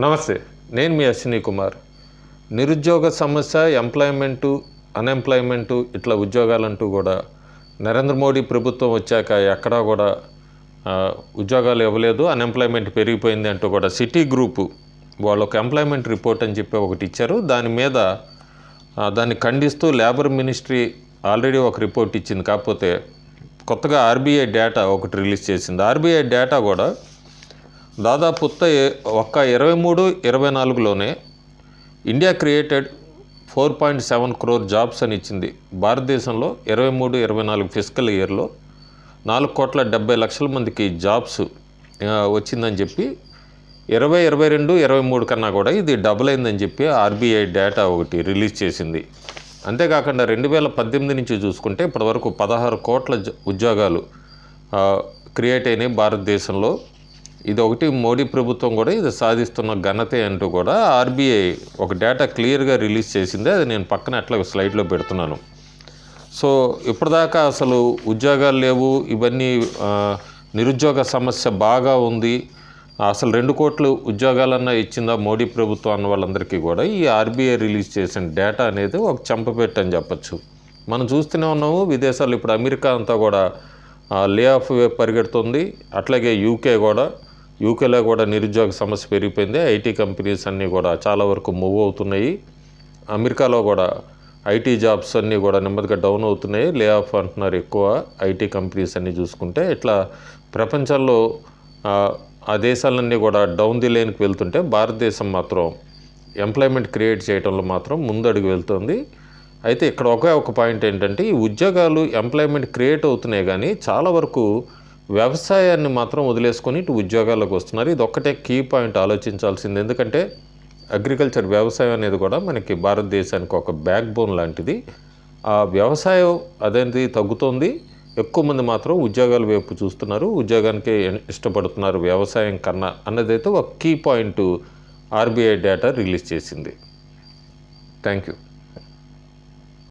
నమస్తే, నేను మీ అశ్విని కుమార్. నిరుద్యోగ సమస్య, ఎంప్లాయ్మెంటు, అన్ఎంప్లాయ్మెంటు ఇట్లా ఉద్యోగాలంటూ కూడా నరేంద్ర మోడీ ప్రభుత్వం వచ్చాక ఎక్కడా కూడా ఉద్యోగాలు ఇవ్వలేదు, అన్ఎంప్లాయ్మెంట్ పెరిగిపోయింది అంటూ కూడా సిటీ గ్రూపు వాళ్ళు ఒక ఎంప్లాయ్మెంట్ రిపోర్ట్ అని చెప్పి ఒకటి ఇచ్చారు. దాని మీద దాన్ని ఖండిస్తూ లేబర్ మినిస్ట్రీ ఆల్రెడీ ఒక రిపోర్ట్ ఇచ్చింది. కాకపోతే కొత్తగా ఆర్బీఐ డేటా ఒకటి రిలీజ్ చేసింది. ఆర్బీఐ డేటా కూడా దాదాపు ఒక్క 23-24లోనే ఇండియా క్రియేటెడ్ 4.7 crore జాబ్స్ అని ఇచ్చింది. భారతదేశంలో 23-24 ఫిజికల్ ఇయర్లో 4,70,00,000 మందికి జాబ్స్ వచ్చిందని చెప్పి 2022-23 కన్నా కూడా ఇది డబుల్ అయిందని చెప్పి ఆర్బీఐ డేటా ఒకటి రిలీజ్ చేసింది. అంతేకాకుండా 2018 నుంచి చూసుకుంటే ఇప్పటివరకు 16 కోట్ల ఉద్యోగాలు క్రియేట్ అయినాయి భారతదేశంలో. ఇది ఒకటి మోడీ ప్రభుత్వం కూడా ఇది సాధిస్తున్న ఘనతే అంటూ కూడా ఆర్బీఐ ఒక డేటా క్లియర్గా రిలీజ్ చేసింది. అది నేను పక్కన అట్లా స్లైడ్లో పెడుతున్నాను. సో ఇప్పటిదాకా అసలు ఉద్యోగాలు లేవు, ఇవన్నీ నిరుద్యోగ సమస్య బాగా ఉంది, అసలు 2 కోట్ల ఉద్యోగాలన్నా ఇచ్చిందా మోడీ ప్రభుత్వం అన్న వాళ్ళందరికీ కూడా ఈ ఆర్బీఐ రిలీజ్ చేసిన డేటా అనేది ఒక చెంపపెట్టు అని చెప్పచ్చు. మనం చూస్తూనే ఉన్నాము, విదేశాల్లో ఇప్పుడు అమెరికా అంతా కూడా లే ఆఫ్ పరిగెడుతుంది. అట్లాగే యూకేలో కూడా నిరుద్యోగ సమస్య పెరిగిపోయింది. ఐటీ కంపెనీస్ అన్నీ కూడా చాలా వరకు మూవ్ అవుతున్నాయి. అమెరికాలో కూడా ఐటీ జాబ్స్ అన్నీ కూడా నెమ్మదిగా డౌన్ అవుతున్నాయి, లే ఆఫ్ అంటున్నారు ఎక్కువ ఐటీ కంపెనీస్ అన్నీ చూసుకుంటే. ఇట్లా ప్రపంచంలో ఆ దేశాలన్నీ కూడా డౌన్ ది లైన్కి వెళ్తుంటే భారతదేశం మాత్రం ఎంప్లాయ్మెంట్ క్రియేట్ చేయడంలో మాత్రం ముందడుగు వెళ్తుంది. అయితే ఇక్కడ ఒక పాయింట్ ఏంటంటే ఈ ఉద్యోగాలు ఎంప్లాయ్మెంట్ క్రియేట్ అవుతున్నాయి కానీ చాలా వరకు వ్యవసాయాన్ని మాత్రం వదిలేసుకొని ఇటు ఉద్యోగాలకు వస్తున్నారు. ఇది ఒక్కటే కీ పాయింట్ ఆలోచించాల్సింది. ఎందుకంటే అగ్రికల్చర్, వ్యవసాయం అనేది కూడా మనకి భారతదేశానికి ఒక బ్యాక్ బోన్ లాంటిది. ఆ వ్యవసాయం అదేంటి తగ్గుతోంది, ఎక్కువ మంది మాత్రం ఉద్యోగాల వైపు చూస్తున్నారు, ఉద్యోగానికి ఇష్టపడుతున్నారు వ్యవసాయం కన్నా అన్నదైతే ఒక key point RBI data release చేసింది. Thank you.